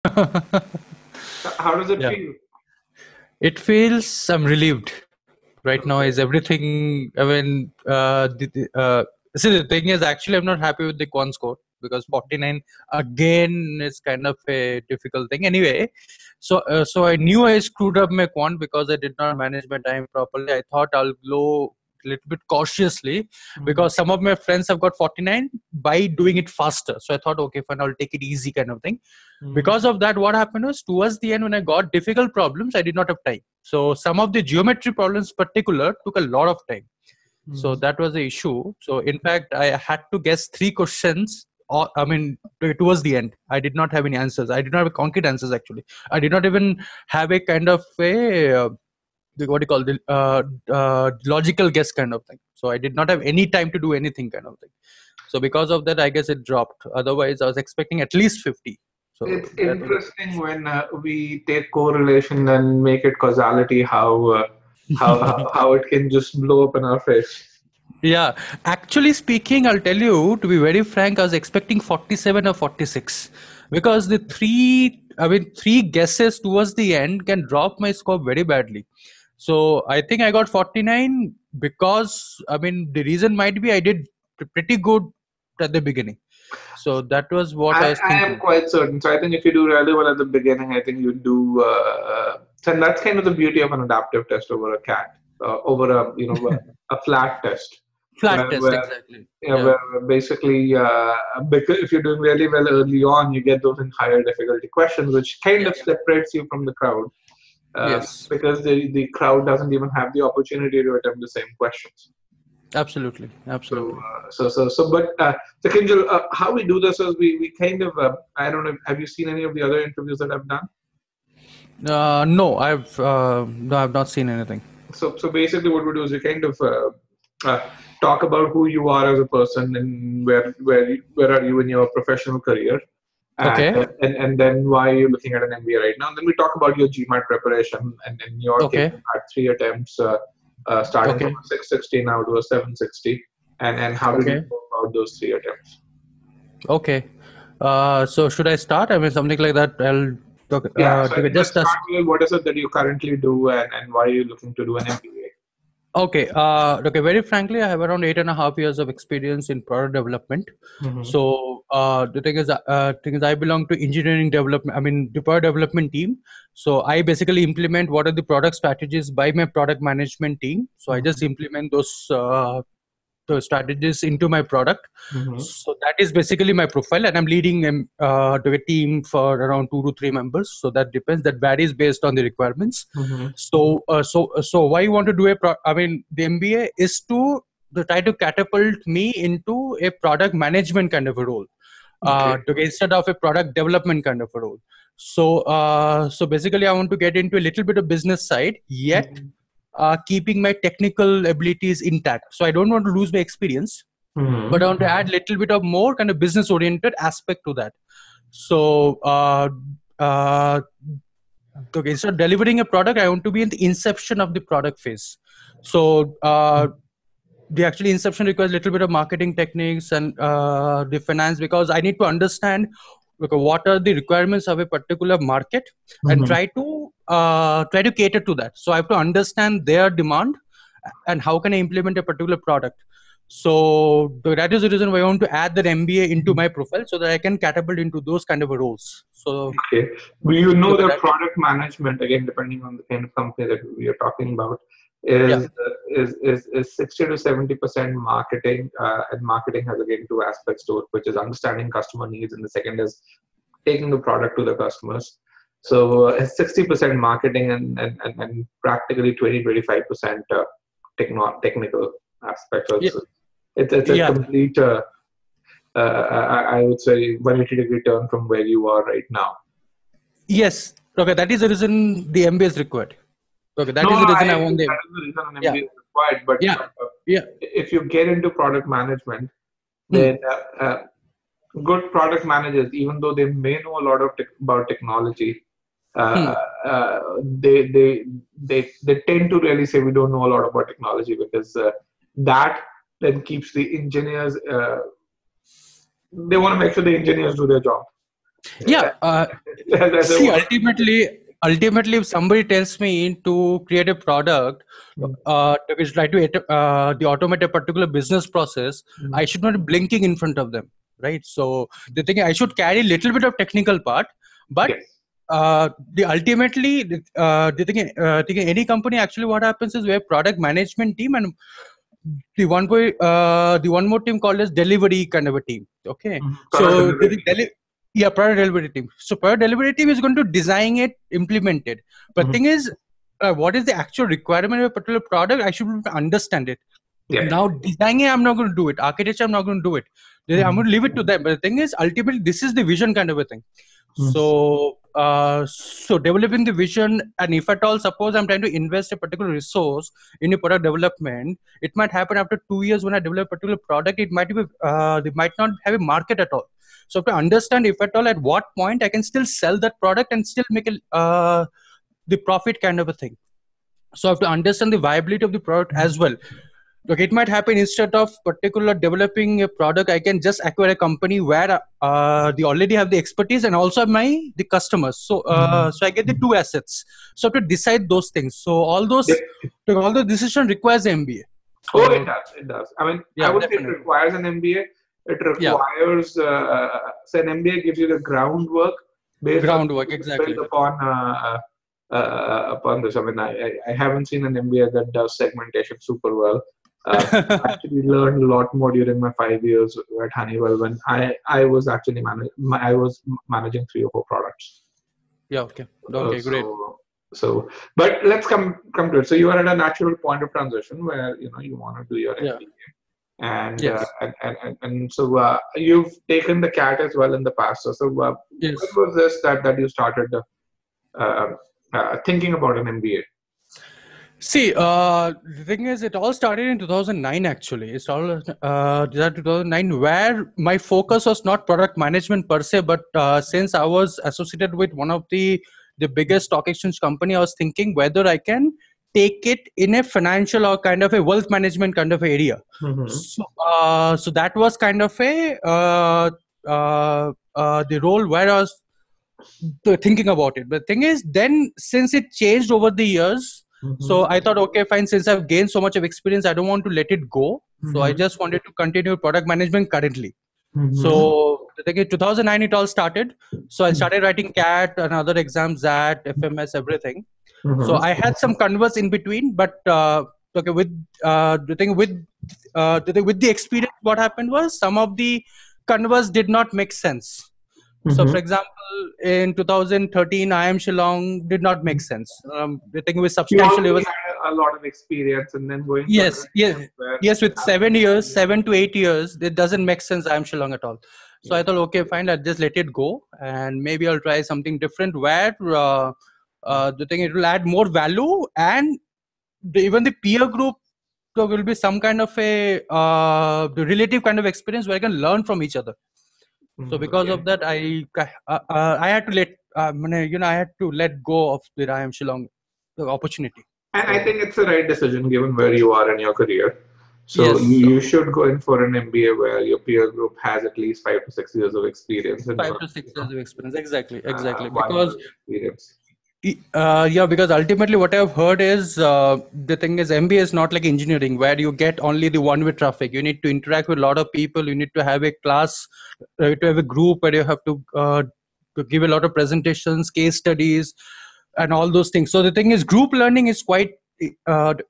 How does it Yeah. feel? It feels I'm relieved right now. Is everything? I mean, see, the thing is, actually, I'm not happy with the quant score because 49 again is kind of a difficult thing. Anyway, so I knew I screwed up my quant because I did not manage my time properly. I thought I'll go a little bit cautiously Mhm. because some of my friends have got 49 by doing it faster. So I thought, okay, fine, I'll take it easy, kind of thing. Mhm. Because of that, what happened was towards the end when I got difficult problems, I did not have time. So some of the geometry problems particular took a lot of time. So Mhm. that was the issue. So in fact, I had to guess three questions. I mean, towards the end, I did not have any answers. I did not have concrete answers actually. I did not even have a kind of a what do you call the logical guess kind of thing. So I did not have any time to do anything kind of thing. So because of that, I guess it dropped. Otherwise, I was expecting at least 50. So It's that was interesting when we take correlation and make it causality, how it can just blow up in our face. yeah. Actually speaking, I'll tell you, to be very frank, I was expecting 47 or 46 because the three guesses towards the end can drop my score very badly. So I think I got 49 because, I mean, the reason might be I did pretty good at the beginning. So that was what I was I am thinking. quite certain. So I think if you do really well at the beginning, I think you do. And that's kind of the beauty of an adaptive test over a cat, over a flat test, Flat where test, where exactly. yeah, Yeah. where basically because if you're doing really well early on, you get those in higher difficulty questions, which kind Yeah, of yeah. separates you from the crowd, Yes. because the crowd doesn't even have the opportunity to attempt the same questions. Absolutely. So, Absolutely. but Kinjal, how we do this is we kind of I don't know. Have you seen any of the other interviews that I've done? No, I've not seen anything. So basically, what we do is we kind of uh, talk about who you are as a person and where are you in your professional career, and Okay. and then why you're looking at an MBA right now. And then we talk about your GMAT preparation, and in your case, Okay. you had three attempts, starting from Okay. a 660 now to a 760, and how did you Okay. go about those three attempts? Okay. So should I start? I mean, something like that. I'll talk. Yeah, so I think let's Just start with what is it that you currently do, and why are you looking to do an MBA? okay. Okay. Very frankly, I have around 8.5 years of experience in product development. Mm-hmm. So the thing is, I belong to engineering development. I mean, the product development team. So I basically implement what are the product strategies by my product management team. So I just implement those strategies into my product. Mm-hmm. So that is basically my profile, and I'm leading to a team for around 2 to 3 members. So that depends. That varies based on the requirements. Mm-hmm. So why you want to do I mean, the MBA is to try to catapult me into a product management kind of a role, Okay. instead of a product development kind of a role. So basically, I want to get into a little bit of business side, yet Mm-hmm. keeping my technical abilities intact. So I don't want to lose my experience, but I Mm-hmm. want to add little bit of more kind of business oriented aspect to that. So uh, okay, instead of delivering a product, I want to be in the inception of the product phase. So the actually inception requires a little bit of marketing techniques and the finance, because I need to understand, okay, what are the requirements of a particular market and Mm-hmm. try to cater to that. So I have to understand their demand and how can I implement a particular product. So that is the reason why I want to add that MBA into my profile so that I can catapult into those kind of roles. Okay. Well, you know Okay, that that product management, again, depending on the kind of company that we are talking about, yeah. is 60 to 70% marketing, and marketing has again two aspects to it, which is understanding customer needs, and the second is taking the product to the customers. So it's 60% marketing and practically 20-25% technical aspect. So Yeah, it's a yeah. complete I would say 180-degree turn from where you are right now. Yes. Okay, that is the reason the MBA is required. Okay, No, that is no, the I reason I agree. want the That is the reason an yeah, MBA is required. But yeah, yeah. if you get into product management, Hmm. then good product managers, even though they may know a lot about technology, Hmm. uh, uh, they, they they tend to really say we don't know a lot about technology, because that then keeps the engineers. They want to make sure the engineers do their job. Yeah. That's See, a- ultimately, if somebody tells me to create a product, to try to the automate a particular business process, I should not be blinking in front of them, right? So the thing I should carry a little bit of technical part, but Yes. the ultimately the thing any company actually what happens is we have product management team and the one more team called as delivery kind of a team. Okay, Product so delivery. yeah, product delivery team. So product delivery team is going to design it, implement it. But thing is, what is the actual requirement of a particular product? I should understand it. Yeah. Now designing, I'm not going to do it. Architecture, I'm not going to do it. I'm going to leave it to them. But the thing is, ultimately, this is the vision kind of a thing. So developing the vision, and if at all, suppose I'm trying to invest a particular resource in a product development, it might happen after 2 years when I develop a particular product. It might be they might not have a market at all. So to understand if at all at what point I can still sell that product and still make the profit kind of a thing. So I have to understand the viability of the product as well. Look, it might happen instead of particular developing a product, I can just acquire a company where they already have the expertise and also the customers. So I get the two assets. So I have to decide those things. So all the decision requires MBA. Oh, it So does. It does. I mean, I yeah, wouldn't say it definitely. requires an MBA. It Yeah, requires, so an MBA gives you the groundwork based on groundwork built exactly. upon this. I mean, I haven't seen an MBA that does segmentation super well. I actually learned a lot more during my 5 years at Honeywell when I was actually I was managing 3 or 4 products. Yeah. Okay. Uh, Okay. Great. so so, but let's come to it. So you are at a natural point of transition where you want to do your Yeah. MBA, and Yes. so you've taken the CAT as well in the past. So when Yes. was this that you started thinking about an MBA? See, the thing is, it all started in 2009. Actually, it's all that 2009, where my focus was not product management per se, but since I was associated with one of the biggest stock exchange company, I was thinking whether I can take it in a financial or kind of a wealth management kind of area. Mm-hmm. So that was kind of a the role where I was thinking about it. But the thing is, then since it changed over the years, Mm-hmm. so I thought, okay, fine. Since I've gained so much of experience, I don't want to let it go. So I Mm-hmm. just wanted to continue product management currently. Mm-hmm. So the thing is, 2009 it all started. So I started writing CAT and other exams, at FMS, everything. So Mm-hmm. I had some converse in between, but okay, with with the experience, what happened was some of the converse did not make sense. So, Mm-hmm. for example, in 2013, I am Shillong did not make sense. The thing was You substantial. It already was had a lot of experience, and then going to yes, an yes, where yes. With having 7 years, 7 to 8 years, it doesn't make sense. I am Shillong at all. So yeah. I thought, okay, fine. I'll just let it go, and maybe I'll try something different where the thing it will add more value, and even the peer group there will be some kind of a the relative kind of experience where I can learn from each other. So because Yeah. of that, I had to I had to let go of the I am Shillong the opportunity. And I So think it's the right decision given where you are in your career. So yes, you should go in for an MBA where your peer group has at least 5 to 6 years of experience and you five have to six years of experience. Exactly. 1 year Because of experience. yeah, because ultimately what I've heard is the thing is MBA is not like engineering where you get only the one-way traffic. You need to interact with a lot of people. You need to have a class, to have a group where you have to give a lot of presentations, case studies, and all those things. So the thing is, group learning is quite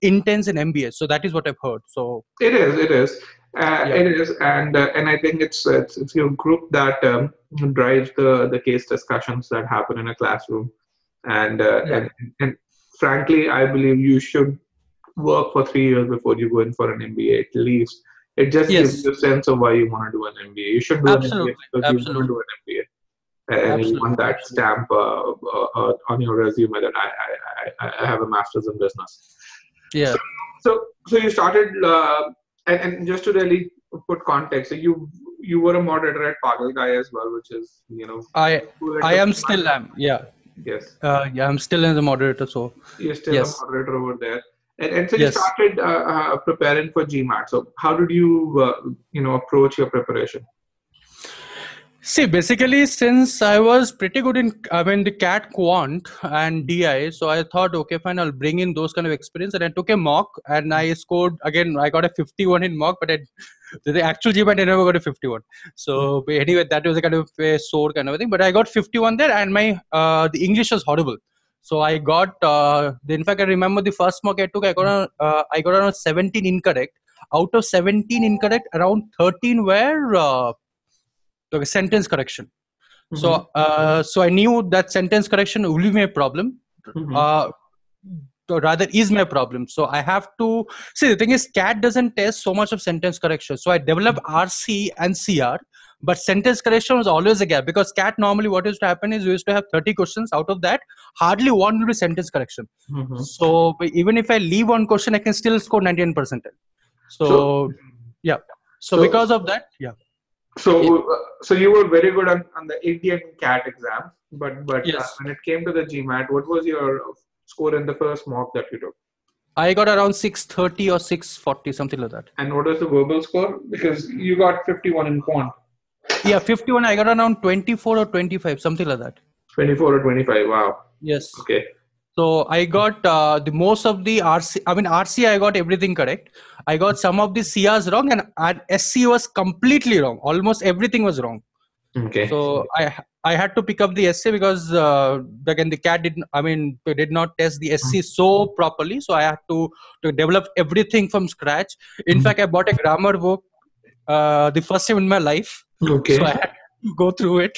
intense in MBA. So that is what I've heard. So It is, yeah, it is, and I think it's your group that drives the case discussions that happen in a classroom, and uh, yeah, and and frankly, I believe you should work for 3 years before you go in for an MBA at least. It just gives yes, you a sense of why you want to do an MBA. You should do an MBA absolutely, because you want to absolutely, do an MBA and you want that absolutely. stamp on your resume that I have a master's in business. So, Yeah. so you started, and just to really put context, so you were a moderator at Pagal Guy as well, which is I equivalent I to am Freeman. still am yeah Yes, yeah I'm still in the moderator. So you're still a yes, moderator over there, and so you yes. started preparing for GMAT. So how did you approach your preparation? See, basically, since I was pretty good in, the CAT quant and DI, so I thought, okay, fine, I'll bring in those kind of experience. And I took a mock and I scored, again, I got a 51 in mock, but the actual GMAT, I never got a 51. So, but anyway, that was a kind of a sore kind of a thing. But I got 51 there, and the English was horrible. So I got, in fact, I remember the first mock I took, I got around 17 incorrect. Out of 17 incorrect, around 13 were sentence correction. So I knew that sentence correction will be my problem. Or rather is my problem. So I have to see, the thing is CAT doesn't test so much of sentence correction. So I developed RC and CR, but sentence correction was always a gap, because CAT normally what used to happen is we used to have 30 questions. Out of that, hardly one will be sentence correction. So even if I leave one question, I can still score 99%. So yeah. So because of that, yeah. So you were very good on the Indian CAT exam, but Yes. when it came to the GMAT, what was your score in the first mock that you took? I got around 630 or 640, something like that. And what was the verbal score? Because you got 51 in quant. Yeah, 51. I got around 24 or 25, something like that. 24 or 25. Wow. Yes. Okay. So I got the most of the RC. RC I got everything correct. I got some of the CRs wrong, and SC was completely wrong. Almost everything was wrong. Okay. So I had to pick up the SC because again the CAT did not test the SC so properly. So I had to develop everything from scratch. In fact, I bought a grammar book the first time in my life. Okay. So I had to go through it.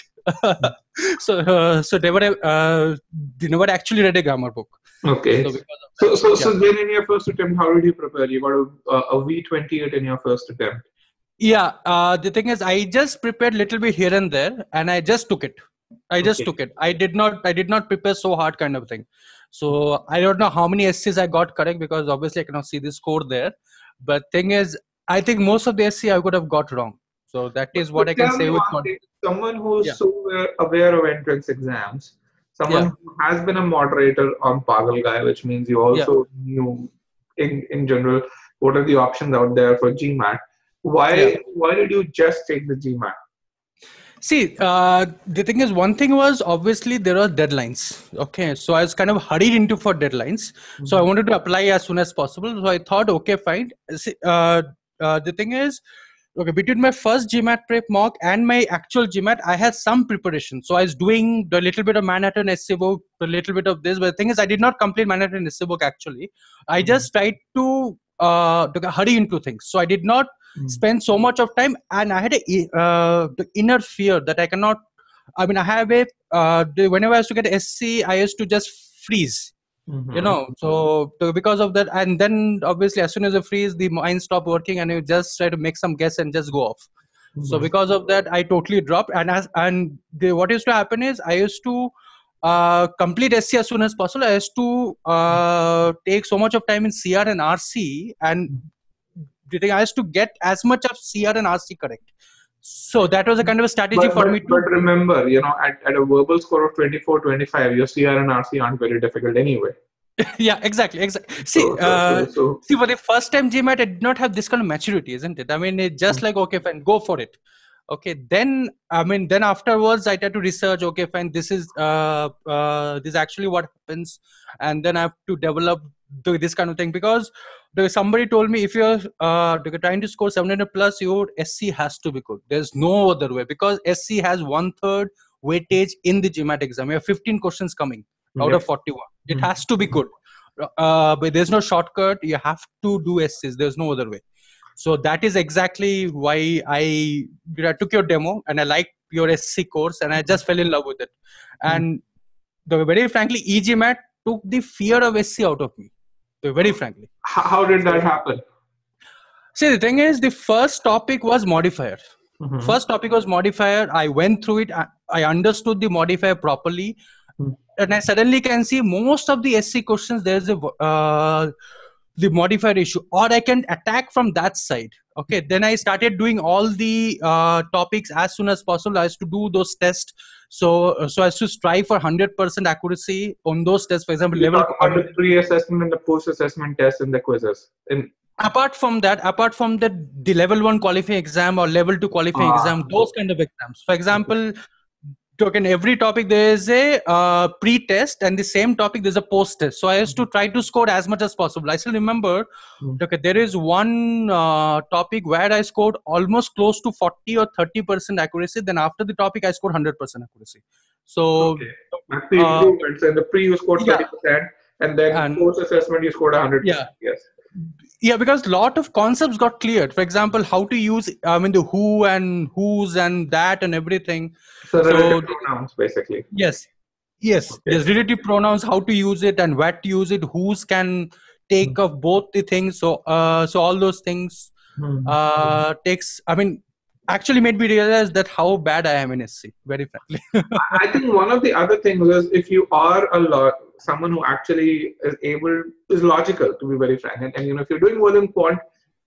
So they never actually read a grammar book. Okay. So then in your first attempt, how did you prepare? You got a V28 in your first attempt. Yeah. The thing is, I just prepared a little bit here and there, and I just took it. I did not prepare so hard, kind of thing. So I don't know how many SCs I got correct, because obviously I cannot see the score there. But thing is, I think most of the SC I could have got wrong. So that is what I can say with someone who's so aware of entrance exams, someone who has been a moderator on Pagal Guy, which means you also knew in general what are the options out there for GMAT. Why did you just take the GMAT? See, the thing is, one thing was obviously there are deadlines. Okay, so I was kind of hurried into for deadlines. So I wanted to apply as soon as possible. So I thought, okay, fine. See, the thing is, okay, between my first GMAT prep mock and my actual GMAT, I had some preparation. So I was doing a little bit of Manhattan essay book, a little bit of this. But the thing is, I did not complete Manhattan essay book actually. I just tried to hurry into things. So I did not spend so much of time, and I had the inner fear that I cannot. I have whenever I used to get SC, I used to just freeze. So because of that, and then obviously as soon as you freeze, the mind stop working, and you just try to make some guess and just go off. So because of that, I totally dropped. What used to happen is I used to complete SC as soon as possible. I used to take so much of time in CR and RC, and I used to get as much of CR and RC correct. So that was a kind of a strategy for me. But remember, at a verbal score of 24, 25, your CR and RC aren't very difficult anyway. Yeah, exactly. See, for the first time GMAT, I did not have this kind of maturity, isn't it? It's just like, okay, fine, go for it. Okay, then afterwards I tried to research. Okay, fine, this is actually what happens, and then I have to develop this kind of thing, because somebody told me if you're trying to score 700 plus, your SC has to be good. There's no other way, because SC has 1/3 weightage in the GMAT exam. You have 15 questions coming out of 41. It has to be good. But there's no shortcut. You have to do SCs. There's no other way. So that is exactly why I took your demo, and I liked your SC course, and I just fell in love with it. And very frankly, e-GMAT took the fear of SC out of me. Very frankly. How did that happen? See, the thing is, the first topic was modifier. First topic was modifier. I went through it. I understood the modifier properly. And I suddenly can see most of the SC questions, there's the modifier issue, or I can attack from that side. Okay, then I started doing all the topics as soon as possible. I used to do those tests. So I used to strive for 100% accuracy on those tests. For example, level on the pre-assessment and the post-assessment tests and the quizzes. apart from that, the level 1 qualifying exam or level 2 qualifying exam, those kind of exams. For example, in every topic there is a pre-test, and the same topic there's a post-test. So I used to try to score as much as possible. I still remember, there is one topic where I scored almost close to 40 or 30% accuracy. Then after the topic, I scored 100% accuracy. So that's the improvements. In the pre, you scored 30%, and then post-assessment, you scored 100%. Yes. Yeah, because a lot of concepts got cleared. For example, how to use, the who and whose and that and everything. So relative pronouns, basically. Yes. Relative pronouns, how to use it and what to use it, whose can take of both the things. So all those things actually made me realize that how bad I am in SC, very frankly. I think one of the other things is, if you are someone who actually is logical, to be very frank, and if you're doing well in quant,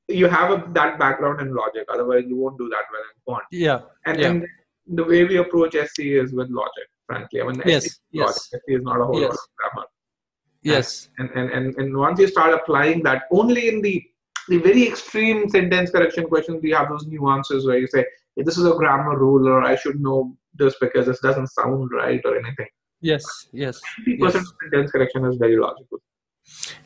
you have that background in logic. Otherwise, you won't do that well in quant. Yeah. And the way we approach SC is with logic, frankly. SC is not a whole lot of grammar. Yes. And once you start applying that, only in the very extreme sentence correction questions, we have those nuances where you say, hey, this is a grammar rule, or I should know this because this doesn't sound right, or anything. Yes. 50% sentence correction is very logical.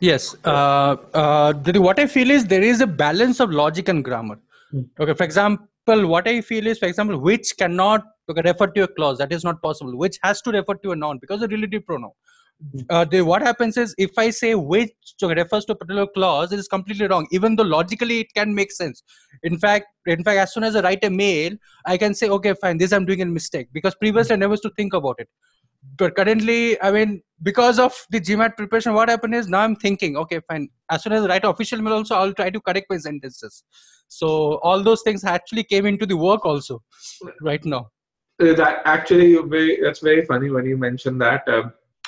Yes. What I feel is there is a balance of logic and grammar. Okay. For example, what I feel is, which cannot refer to a clause. That is not possible. Which has to refer to a noun because of relative pronoun. What happens is, if I say which refers to a particular clause, it is completely wrong, even though logically it can make sense. In fact, as soon as I write a mail, I can say, okay, fine, this I'm doing a mistake, because previously I never used to think about it. But currently, because of the GMAT preparation, what happened is, now I'm thinking, okay, fine, as soon as I write an official mail also, I'll try to correct my sentences. So all those things actually came into the work also right now. That actually, it's very funny when you mention that.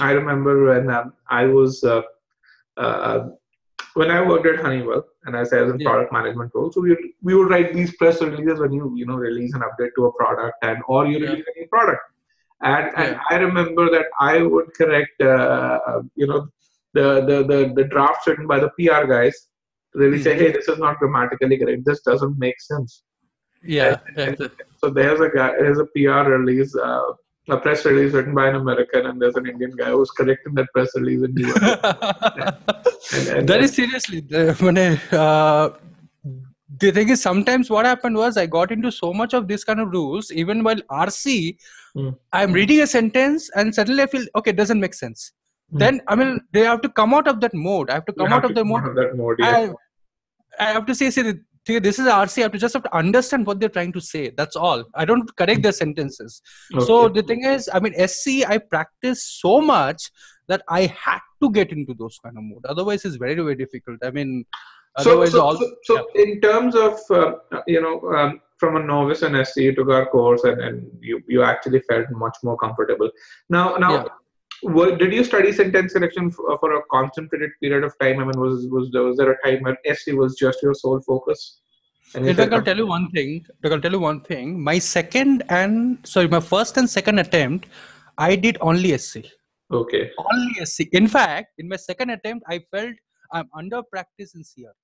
I remember when I was when I worked at Honeywell, and I was in product management role. So we would write these press releases when you release an update to a product, or you release a new product. And I remember that I would correct the drafts written by the PR guys. Really say, hey, this is not grammatically correct. This doesn't make sense. So there's a PR release. A press release written by an American, and there's an Indian guy who's correcting that press release in US. Very seriously, the thing is, sometimes what happened was, I got into so much of this kind of rules, even while RC, I'm reading a sentence and suddenly I feel, okay, it doesn't make sense. Then, they have to come out of that mode. I have to come out of the mode. I have to say, this is RC. I have to understand what they're trying to say. That's all. I don't correct their sentences. Okay. So the thing is, SC, I practice so much that I had to get into those kind of mode. Otherwise, it's very, very difficult. In terms of from a novice in SC, you took our course, and you actually felt much more comfortable. Now. Did you study sentence correction for a concentrated period of time? Was there a time when SC was just your sole focus? I'll tell you one thing. My first and second attempt, I did only SC. Okay. Only SC. In fact, in my second attempt, I felt I'm under practice in CR.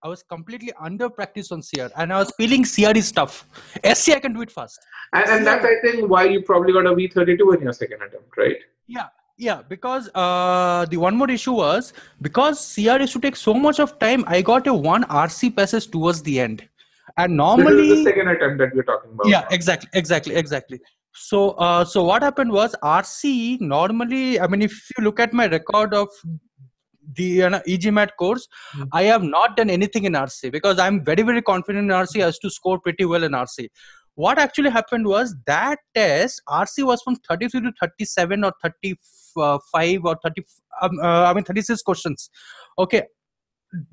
I was completely under practice on CR, and I was feeling CR is tough. SC, I can do it fast. And that's, I think, why you probably got a V32 in your second attempt, right? Yeah, because the one more issue was, because CR used to take so much of time, I got a one RC passage towards the end. And normally... This is the second attempt that we're talking about. Yeah, exactly. So what happened was, RC, normally, if you look at my record of the e-GMAT course, I have not done anything in RC, because I'm very, very confident in RC. I used to score pretty well in RC. What actually happened was, that test, RC was from 33 to 37 or 35 or 36 questions. Okay.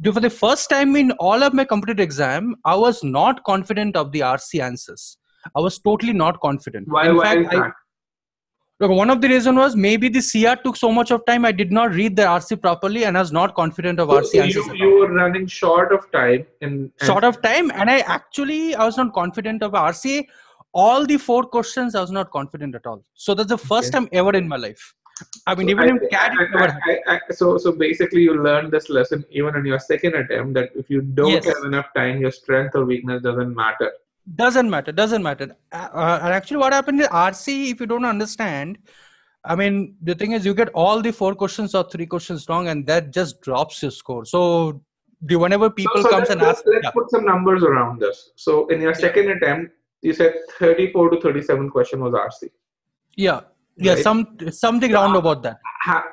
For the first time in all of my competitive exam, I was not confident of the RC answers. I was totally not confident. Why is that? One of the reasons was, maybe the CR took so much of time, I did not read the RC properly, and I was not confident of RC answers. You were running short of time. And I was not confident of RC. All the 4 questions, I was not confident at all. So that's the first time ever in my life. I mean, So even in CAD, it never happened. so basically you learned this lesson even in your second attempt, that if you don't have Yes. enough time, your strength or weakness doesn't matter. Doesn't matter. And actually, what happened is RC, if you don't understand, I mean, the thing is, you get all the 4 questions or 3 questions wrong, and that just drops your score. So, whenever people So comes let's and let's ask, let's yeah, put some numbers around this. So in your yeah, second attempt, you said 34 to 37 question was RC, yeah, yeah, right? something So round about that.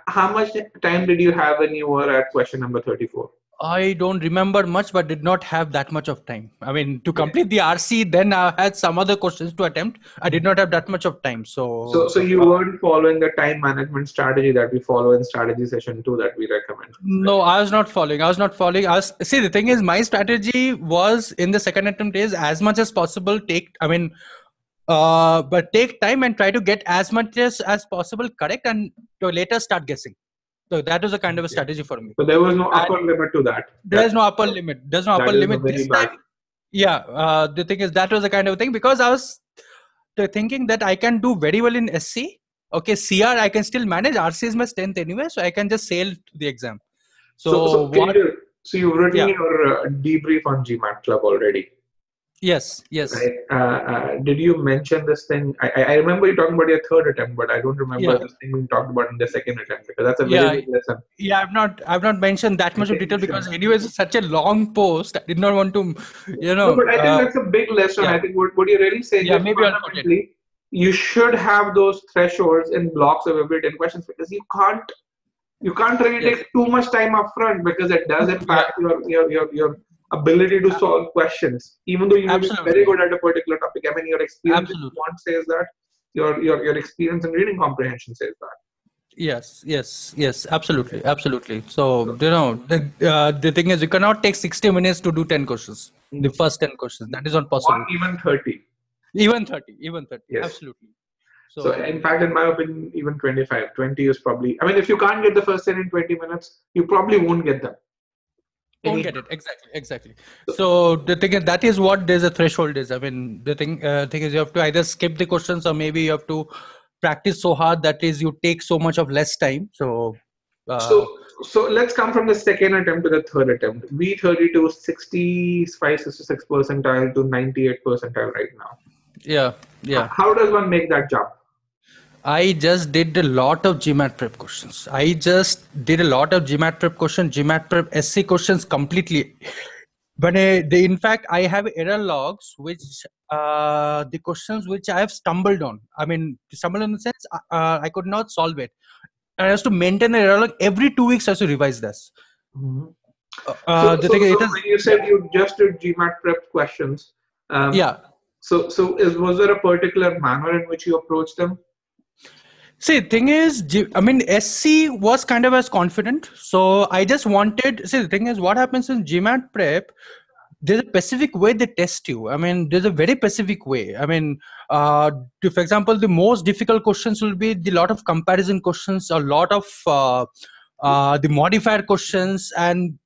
how much time did you have when you were at question number 34? I don't remember much, but did not have that much of time. I mean, to Okay. complete the RC, then I had some other questions to attempt. I did not have that much of time. So you weren't following the time management strategy that we follow in strategy session 2 that we recommend, right? no, I was not following. See, the thing is, my strategy was in the second attempt is as much as possible. But take time and try to get as much as possible correct, and to later start guessing. So that was a kind of a Okay. strategy for me. So there was no And upper limit to that. there's no upper limit. There's no upper That is a limit very this bad. time. Yeah. The thing is, that was the kind of thing because I was thinking that I can do very well in SC. Okay, CR I can still manage. RC is my strength anyway, so I can just sail to the exam. So So what? you've written Yeah. your debrief on GMAT Club already, Yes. Yes. right? Did you mention this thing? I remember you talking about your third attempt, but I don't remember Yeah. this thing being talked about in the second attempt because that's a very Yeah. big lesson. Yeah. I've not mentioned that I much of think detail you should. because anyways it's such a long post. I did not want to, No, but I think that's a big lesson. yeah. I think what you're really saying Yeah. is Maybe I'll put it. fundamentally you should have those thresholds in blocks of every 10 questions because you can't really Yes. take too much time up front because it does Yeah. impact your ability to solve questions. Even though you may be very Absolutely. good at a particular topic, I mean, your experience in Absolutely. quant says that, your experience in reading comprehension says that. Yes, absolutely. So, the thing is, you cannot take 60 minutes to do 10 questions. The first 10 questions, that is not Or possible. even 30. Even 30, Yes. absolutely. So, So, in fact, in my opinion, even 25, 20 is probably, I mean, if you can't get the first 10 in 20 minutes, you probably won't get them. won't get it exactly. So the thing is, that is what there's a threshold is. I mean, the thing is, you have to either skip the questions or maybe you have to practice so hard that is you take so much of less time. So, uh, So let's come from the second attempt to the third attempt. V32 65, 66 percentile to 98 percentile right now. yeah. How does one make that jump? I just did a lot of GMAT prep questions. GMAT prep SC questions completely. But in fact, I have error logs, which the questions which I have stumbled on. I mean, stumbled in the sense I could not solve it. And I have to maintain an error log every 2 weeks. I have to revise this. Mhm. The thing it is, When you said you just did GMAT prep questions, yeah. was there a particular manner in which you approached them? See, thing is, I mean, SC was kind of as confident. So I just wanted. See, the thing is, what happens in GMAT prep? There's a specific way they test you. I mean, there's a very specific way. I mean, for example, the most difficult questions will be the lot of comparison questions, a lot of the modifier questions, and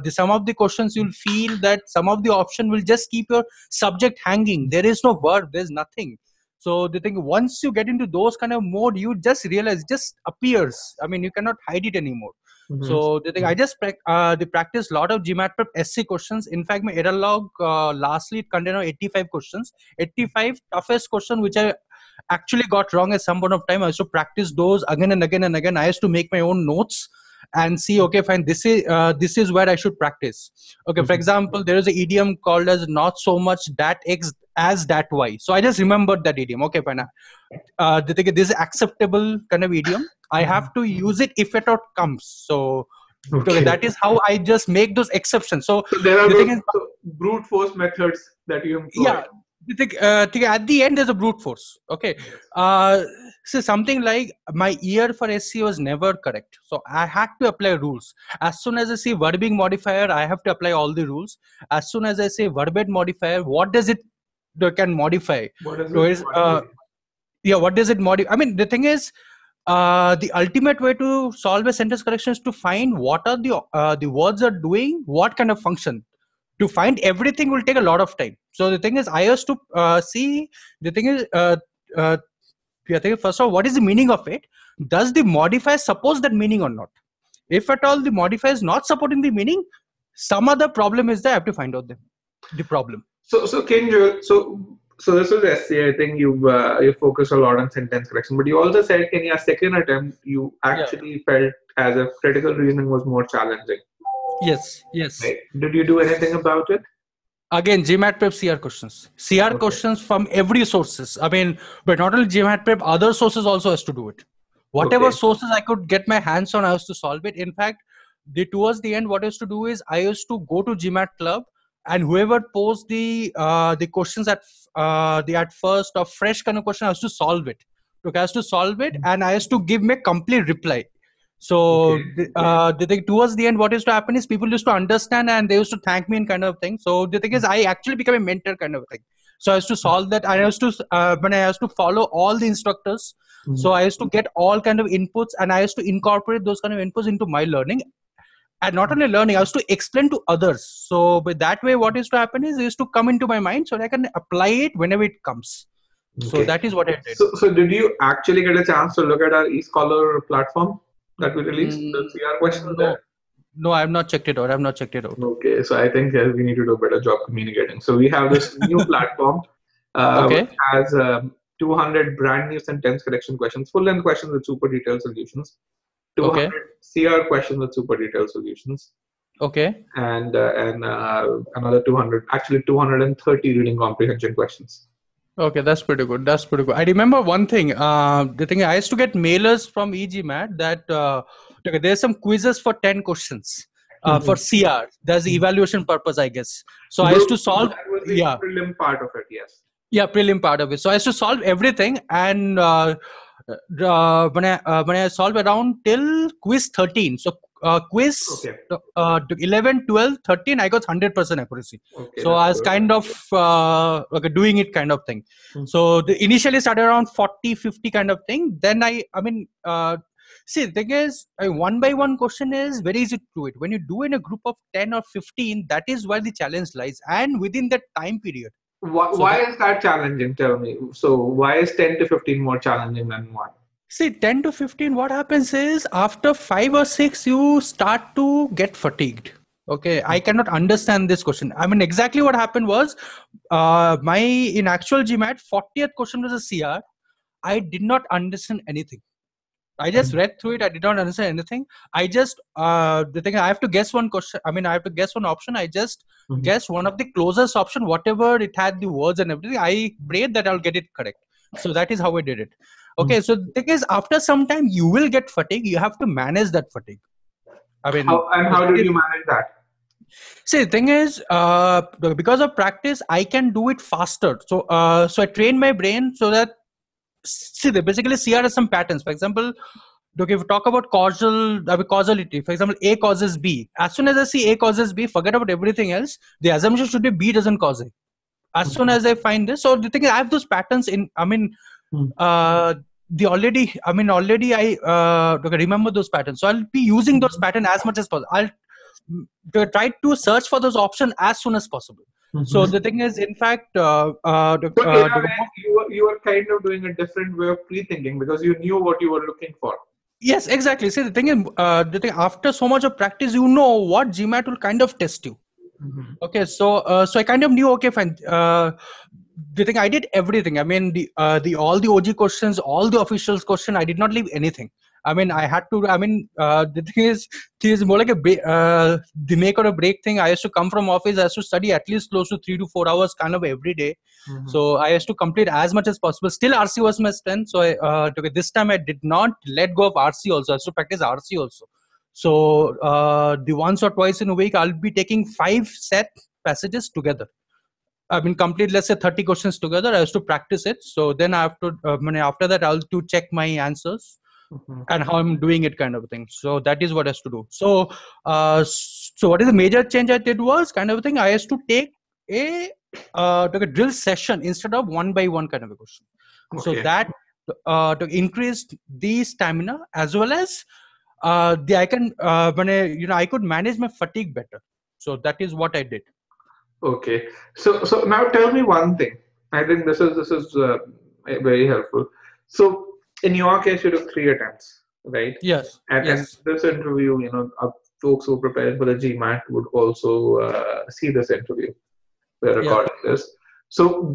some of the questions you'll feel that some of the option will just keep your subject hanging. There is no verb. There's nothing. So the thing, once you get into those kind of mode, you just realize it just appears. I mean, you cannot hide it anymore. Mhm. So the thing, I just practice a lot of GMAT prep SC questions. In fact, my error log lastly it contained 85 questions. 85 toughest question which I actually got wrong at some point of time. I used to practice those again and again and again. I used to make my own notes and see, okay, fine, this is where I should practice. Okay, for Mhm. example, there is an idiom called as not so much that X as that Y. So I just remembered that idiom. Okay, fine. The thing is, this is acceptable kind of idiom. I have to use it if it out comes. So okay, Okay. that is how I just make those exceptions. So So there are the thing those is, brute force methods that you employ. yeah, the thing, at the end there's a brute force. Okay, Yes. so something like my ear for SC was never correct, so I had to apply rules. As soon as I see verbing modifier, I have to apply all the rules. As soon as I say verbed modifier, what does it can modify? What is So it? is yeah, what does it modify? I mean, the thing is, the ultimate way to solve a sentence correction is to find what are the words are doing what kind of function. To find everything will take a lot of time. So the thing is, I used to see the thing is uh, I think first of all, what is the meaning of it? Does the modifier suppose that meaning or not? If at all the modifier is not supporting the meaning, some other problem is there. I have to find out the problem. So Kinjal, so this was essay. I think you focus a lot on sentence correction, but you also said in your second attempt you Yeah. actually felt as if critical reasoning was more challenging. Yes. Yes. Right? Did you do anything about it? Again, GMAT prep CR questions. CR Okay. questions from every sources. I mean, but not only GMAT prep, other sources also has to do it. Whatever Okay. sources I could get my hands on, I was to solve it. In fact, towards the end, what I used to do is I used to go to GMAT club, and whoever posed the questions at first or fresh kind of question, I used to solve it. Okay, I used to solve it, and I used to give me a complete reply. So the thing towards the end, what used to happen is people used to understand and they used to thank me and kind of thing. So the thing is, I actually became a mentor kind of thing. So I used to solve that. I used to when I used to follow all the instructors. So I used to get all kind of inputs, and I used to incorporate those kind of inputs into my learning. And not only learning, I used to explain to others. So with that way, what used to happen is it used to come into my mind, so that I can apply it whenever it comes. So that is what I did. So did you actually get a chance to look at our e-scholar platform that we released? The CR questions No, there? no, I have not checked it out. I have not checked it out. Okay, so I think we need to do a better job communicating. So we have this new platform which Okay. has 200 brand new sentence correction questions, full length questions with super detailed solutions, 200 Okay. CR questions with super detailed solutions, Okay. and another 200, actually 230 reading comprehension questions. Okay, that's pretty good. That's pretty good. I remember one thing. The thing I used to get mailers from e-GMAT that okay, there's some quizzes for 10 questions for CR. There's the evaluation purpose, I guess. So I used to solve. That was the Yeah, prelim part of it, yes. yeah, prelim part of it. So I used to solve everything, and when I solved around till quiz 13. So quiz Okay. 11, 12, 13, I got 100% accuracy. Okay, So that's I was good. kind of okay, doing it kind of thing. So initially started around 40, 50 kind of thing. Then see, the thing is, one by one question is very easy to do it. When you do in a group of 10 or 15, that is where the challenge lies, and within that time period. So Why is that challenging? Tell me. So why is 10 to 15 more challenging than 1? see, 10 to 15, what happens is after 5 or 6, you start to get fatigued. Okay, I cannot understand this question. I mean, exactly what happened was in actual GMAT, 40th question was a CR. I did not understand anything. I just read through it. I did not understand anything. I just the thing I have to guess one question. I mean, I have to guess one option. I just guess one of the closest option, whatever it had the words and everything. I prayed that I'll get it correct. So that is how I did it. Okay. So the thing is, after some time, you will get fatigue. You have to manage that fatigue. I mean, How did you manage that? see, the thing is, because of practice, I can do it faster. So I train my brain so that see, they basically CR has some patterns. For example, okay, if we talk about causality, for example, A causes B. As soon as I see A causes B, forget about everything else. The assumption should be B doesn't cause A. As soon as I find this, so the thing is, I have those patterns in. I mean, already I remember those patterns. So I'll be using those patterns as much as possible. I'll try to search for those options as soon as possible. So the thing is, in fact, So in a way, you were kind of doing a different way of pre-thinking because you knew what you were looking for. yes, exactly. See, the thing is, after so much of practice, you know what GMAT will kind of test you. Okay, so I kind of knew. Okay, fine. The thing I did everything. I mean, the all the OG questions, all the officials question. I did not leave anything. I mean, I had to. I mean, the thing is more like the make or a break thing. I used to come from office. I used to study at least close to 3 to 4 hours, kind of every day. So I used to complete as much as possible. Still, RC was my strength. So this time I did not let go of RC. Also, I used to practice RC also. So the once or twice in a week, I'll be taking 5 set passages together. I mean, complete, let's say 30 questions together. I used to practice it. So then after that, I'll to check my answers and how I'm doing it, kind of thing. So that is what I has to do. So what is the major change I did was kind of thing. I used to take a drill session instead of one by one kind of a question. So that to increase the stamina as well as I could manage my fatigue better. So that is what I did. Okay. So now tell me one thing. I think this is very helpful. So in your case, you took 3 attempts, right? Yes. And Yes. this interview, folks who prepare for the GMAT would also see this interview. We're Yeah. recording this. So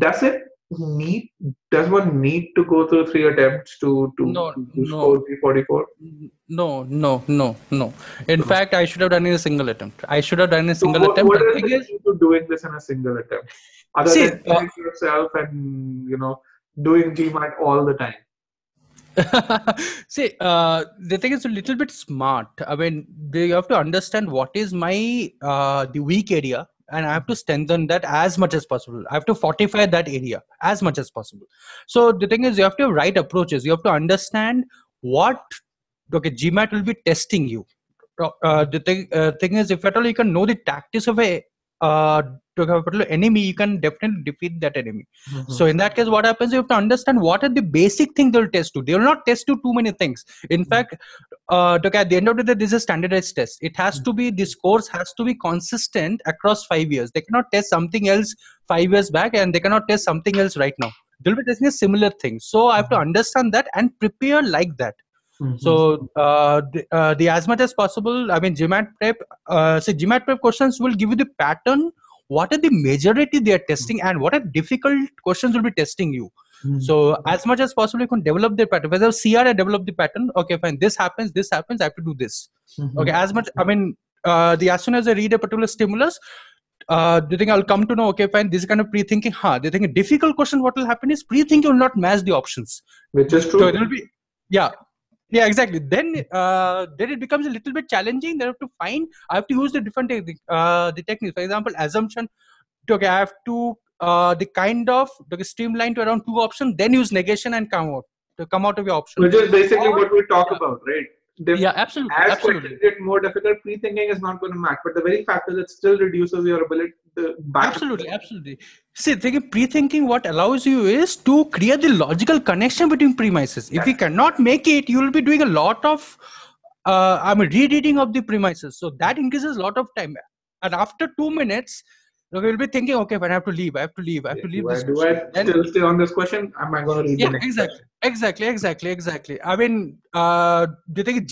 need does one need to go through 3 attempts No. to No. score P44? No. No. No. No. In So, fact, I should have done it in a single attempt. I should have done it in a so single attempt. what The is thing the is, key to doing this in a single attempt, other see, than killing yourself and doing GMAT all the time? see, the thing is a little bit smart. I mean, you have to understand what is my the weak area, and I have to strengthen that as much as possible. I have to fortify that area as much as possible. So the thing is, you have to have right approaches. You have to understand what GMAT will be testing you. The thing is, if at all you can know the tactics of uh, to a particular enemy, you can definitely defeat that enemy. So in that case, what happens? You have to understand what are the basic things they'll test you. They will not test you too many things. In fact, at the end of the day, this is a standardized test. It has to be, this course has to be consistent across 5 years. They cannot test something else 5 years back, and they cannot test something else right now. They'll be testing a similar thing. So I have to understand that and prepare like that. So the as much as possible, I mean, GMAT prep. GMAT prep questions will give you the pattern. What are the majority they are testing, and what are difficult questions will be testing you. So as much as possible, you can develop the pattern. Whether CR, I develop the pattern. Okay, fine. This happens. This happens. I have to do this. Okay. As much. I mean, as soon as I read a particular stimulus, the thing I'll come to know. Okay, fine. This is kind of pre-thinking. They think a difficult question. What will happen is pre-thinking will not match the options. Which is So true. there will be, yeah. Yeah, exactly. Then it becomes a little bit challenging. They have to find. I have to use the different the techniques. For example, assumption. Okay, I have to the kind of streamline to around 2 options. Then use negation and come out of your option. Which is basically Or, what we talk yeah, about, right? yeah, absolutely, As absolutely, questions get more difficult, pre-thinking is not going to match. But the very fact is, it still reduces your ability to back. absolutely, absolutely. See, pre-thinking what allows you is to create the logical connection between premises. If you cannot make it, you will be doing a lot of rereading of the premises. So that increases a lot of time. And after 2 minutes, you will be thinking, okay, when I have to leave, I have to leave, I have to leave this Do question. I still stay on this question? Am I going to read the Yeah, next exactly. I mean, do you think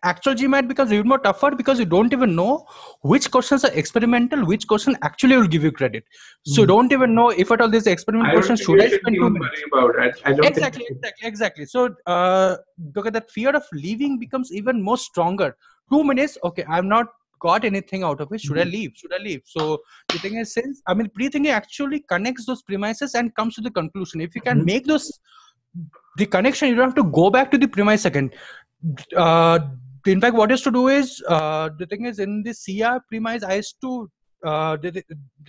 actual GMAT becomes even more tougher because you don't even know which questions are experimental, which question actually will give you credit. So you don't even know if at all this experiment I don't question think should you I should spend even 2 minutes. worry about it. I don't think. Exactly. So that fear of leaving becomes even more stronger. 2 minutes, okay, I'm not got anything out of it. Should I leave? So the thing is, since I mean, pre-thinking actually connects those premises and comes to the conclusion. If you can make those the connection, you don't have to go back to the premise again. uh, in fact, what I used to do is, the thing is, in the CR premise, I used to the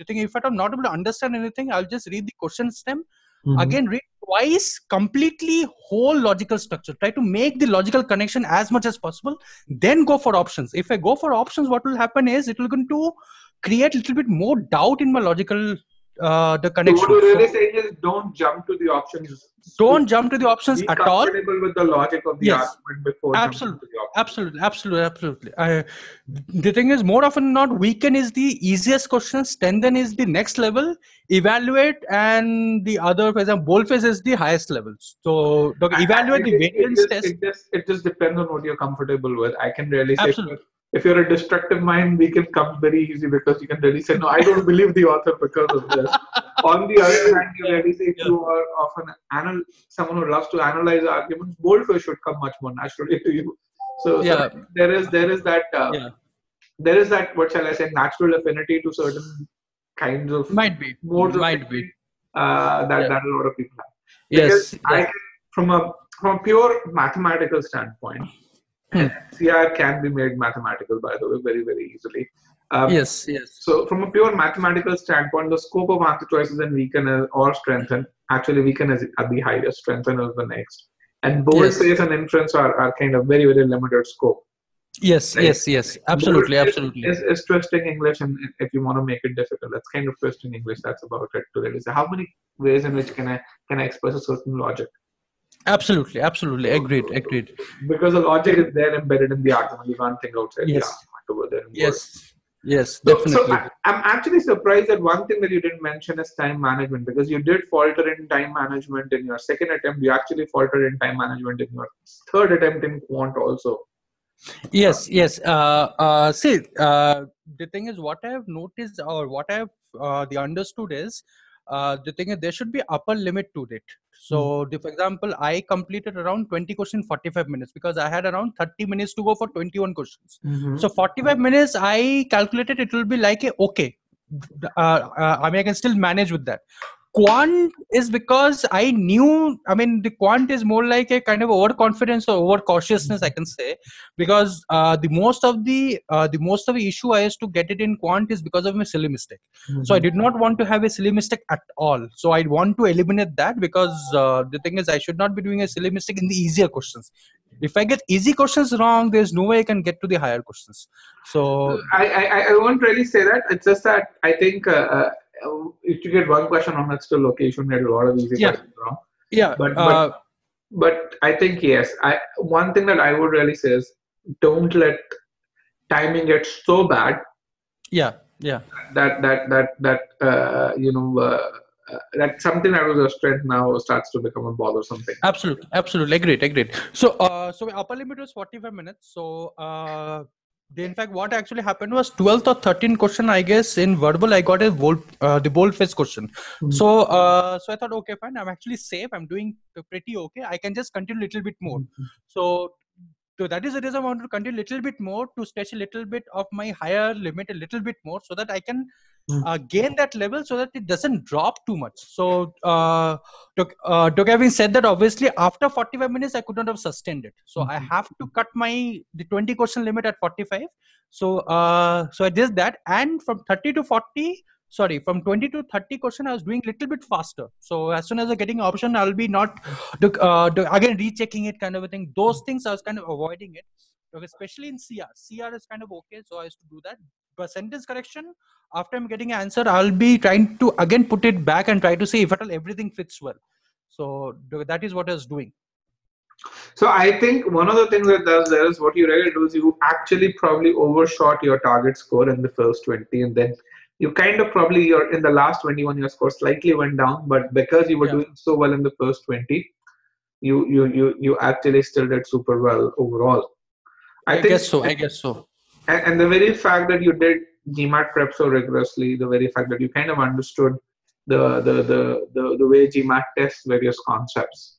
thing, if I'm not able to understand anything, I'll just read the question stem again, read twice, completely whole logical structure, try to make the logical connection as much as possible, then go for options. If I go for options, what will happen is it will going to create a little bit more doubt in my logical the So what connection. you're really So saying is, don't jump to the options. don't jump to the options Be at all. comfortable with the logic of the Yes, argument before jumping absolutely, to the options. absolutely. The thing is, more often than not, weaken is the easiest question, strengthen is the next level, evaluate, and the other, for example, boldface is the highest levels. So I evaluate the think variance test. it just depends on what you're comfortable with. I can really say, Absolutely. if you're a destructive mind, we can come very easy because you can really say, no, I don't believe the author because of this. On the other hand, you really say, if you are often someone who loves to analyze arguments, boldface should come much more naturally to you. So Yeah, there is that yeah, what shall I say, natural affinity to certain kinds of might be, modes of thinking Yeah. that a lot of people have. Because Yes, I yes. can, from a pure mathematical standpoint, and CR can be made mathematical, by the way, very, very easily. Yes, yes. So from a pure mathematical standpoint, the scope of answer choices and weaken or strengthen, actually weaken is at the highest, strengthen is the next. And boldface and inference are kind of very, very limited scope. Yes, Right? yes. Absolutely. Is twisting English, and if you want to make it difficult, that's kind of twisting English. That's about it. To really say, how many ways in which can I express a certain logic? Absolutely. Agreed. Because the logic is there embedded in the argument. You can't think outside the Yes. argument over there in words. Yes. Yes, So definitely. I'm actually surprised that one thing that you didn't mention is time management, because you did falter in time management in your second attempt. You actually faltered in time management in your third attempt in quant also. Yes, yes. See, the thing is, what I have noticed or what I have the understood is, the thing is there should be upper limit to it. So, for example, I completed around 20 questions in 45 minutes because I had around 30 minutes to go for 21 questions. Mm-hmm. So, 45 minutes, I calculated it will be like a okay. I mean, I can still manage with that. Quant is because I knew, I mean, the quant is more like a kind of overconfidence or overcautiousness, I can say, because the most of the issue I used to get it in quant is because of my silly mistake. So I Mm-hmm. did not want to have a silly mistake at all. So I want to eliminate that, because the thing is I should not be doing a silly mistake in the easier questions. If I get easy questions wrong, there's no way I can get to the higher questions. So I won't really say that. It's just that I think if you get one question wrong, that's still okay. You shouldn't get a lot of easy yeah, questions wrong. yeah, But but but I think yes. One thing that I would really say is don't let timing get so bad yeah, yeah. that that something that was a strength now starts to become a bothersome thing. Absolutely, absolutely, agreed, agreed. So, so my upper limit was 45 minutes. So, in fact, what actually happened was 12th or 13th question, I guess, in verbal, I got the bold-faced question. Mm-hmm. So, so I thought, okay, fine, I'm actually safe. I'm doing pretty okay. I can just continue a little bit more. So, that is the reason I want to continue a little bit more to stretch a little bit of my higher limit a little bit more so that I can gain that level so that it doesn't drop too much. So, to having said that, obviously after 45 minutes I could not have sustained it. So I have to cut the 20 question limit at 45. So, so I did that, and from 30 to 40. Sorry, from 20 to 30 question, I was doing a little bit faster. So as soon as I'm getting an option, I'll be not again rechecking it, kind of a thing. Those things I was kind of avoiding it, especially in CR. CR is kind of okay, so I used to do that. But sentence correction, after I'm getting an answer, I'll be trying to again put it back and try to see if at all everything fits well. So that is what I was doing. So I think one of the things that does there is what you really do is you actually probably overshot your target score in the first 20, and then you kind of probably your in the last 21 your score slightly went down, but because you were Yeah, doing so well in the first 20, you actually still did super well overall. I I think, guess so. I guess so. and the very fact that you did GMAT prep so rigorously, the very fact that you kind of understood the way GMAT tests various concepts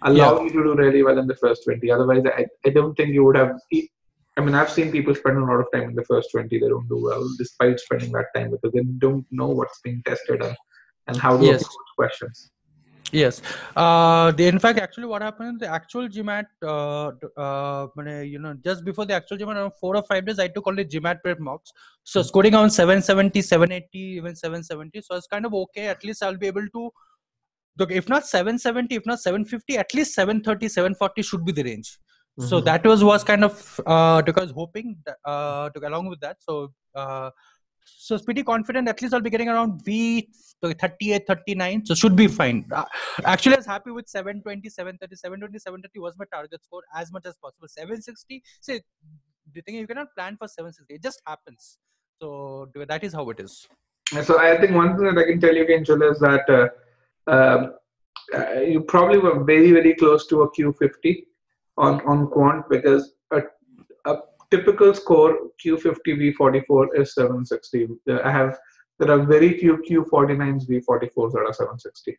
Yeah. allow you to do really well in the first 20. Otherwise, I don't think you would have. I mean, I've seen people spend a lot of time in the first 20. They don't do well despite spending that time because they don't know what's being tested and how to Yes. approach questions. Yes. In fact, actually, what happened? The actual GMAT, just before the actual GMAT, around 4 or 5 days, I took only GMAT prep mocks. So scoring on 770, 780, even 770. So it's kind of okay. At least I'll be able to, look, if not 770, if not 750, at least 730, 740 should be the range. So Mm-hmm. that was kind of because hoping that, along with that. So it's pretty confident. At least I'll be getting around V 38, 39. So should be fine. Actually, I was happy with 720, 730. 720, 730 was my target score as much as possible. 760. See, the thing is, you cannot plan for 760. It just happens. So that is how it is. So I think one thing that I can tell you, Kinjal, is that um, you probably were very, very close to a Q50 on quant because a typical score Q50 V44 is 760. There are very few Q49s V44s that are 760.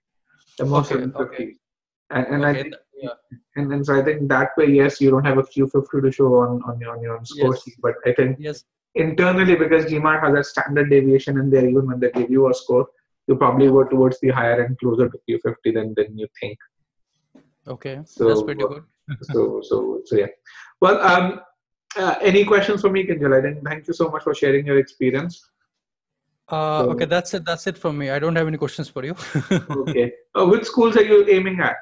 The most Okay. Okay. 750. And I Okay. think Yeah. and so I think that way, yes, you don't have a Q50 to show on your own score sheet, Yes. but I think Yes. internally because GMAT has a standard deviation in there, even when they give you a score, you probably Yeah. were towards the higher end, closer to Q50 than you think. Okay. That's pretty So good. so yeah. Well, any questions for me, Kinjal? Thank you so much for sharing your experience. Okay, So, that's it. That's it from me. I don't have any questions for you. okay. Which schools are you aiming at?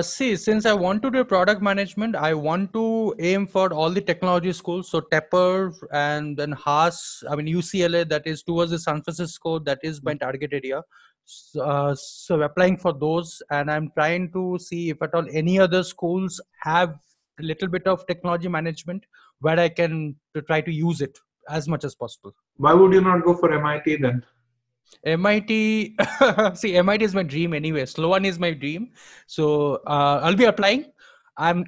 See, since I want to do product management, I want to aim for all the technology schools. So Tepper and then Haas, I mean UCLA, that is towards the San Francisco, that is my target area. So applying for those, and I'm trying to see if at all any other schools have a little bit of technology management where I can to try to use it. as much as possible. Why would you not go for MIT then? MIT, see, MIT is my dream anyway. Sloan is my dream, so I'll be applying.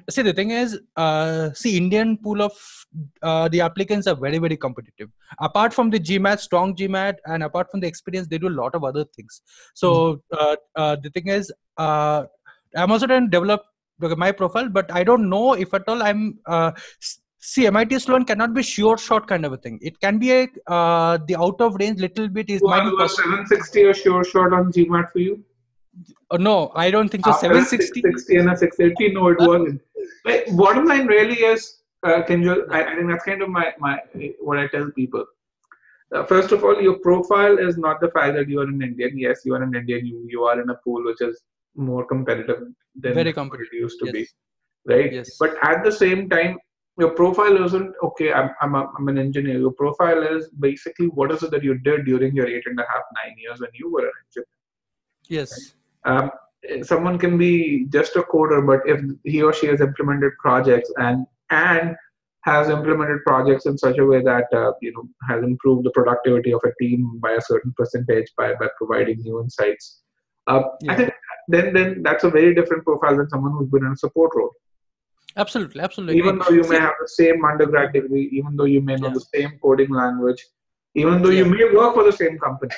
See, the thing is, see, Indian pool of the applicants are very, very competitive. Apart from the GMAT, strong GMAT, and apart from the experience, they do a lot of other things. So the thing is, I'm also trying to develop my profile, but I don't know if at all I'm. See, MIT Sloan cannot be sure shot kind of a thing. It can be a the out of range little bit is might be Was possible. 760 a sure shot on GMAT for you? No, I don't think so. After a 760. 660 and a 680, no, it wasn't. Like, bottom line really is, Kinjal, I think that's kind of my what I tell people. First of all, your profile is not the fact that you are an Indian. Yes, you are an Indian. You are in a pool which is more competitive than Very what it competitive. used to Yes. be, right? Yes. But at the same time, your profile isn't okay. I'm an engineer. Your profile is basically what is it that you did during your 8.5, 9 years when you were an engineer. Yes. Um, Someone can be just a coder, but if he or she has implemented projects and has implemented projects in such a way that has improved the productivity of a team by a certain percentage by providing new insights, I Yeah. think then that's a very different profile than someone who's been in a support role. Absolutely. Absolutely. Even Agree. though you may See, have the same undergrad degree, even though you may know yeah. the same coding language, even though you Yeah. may work for the same company.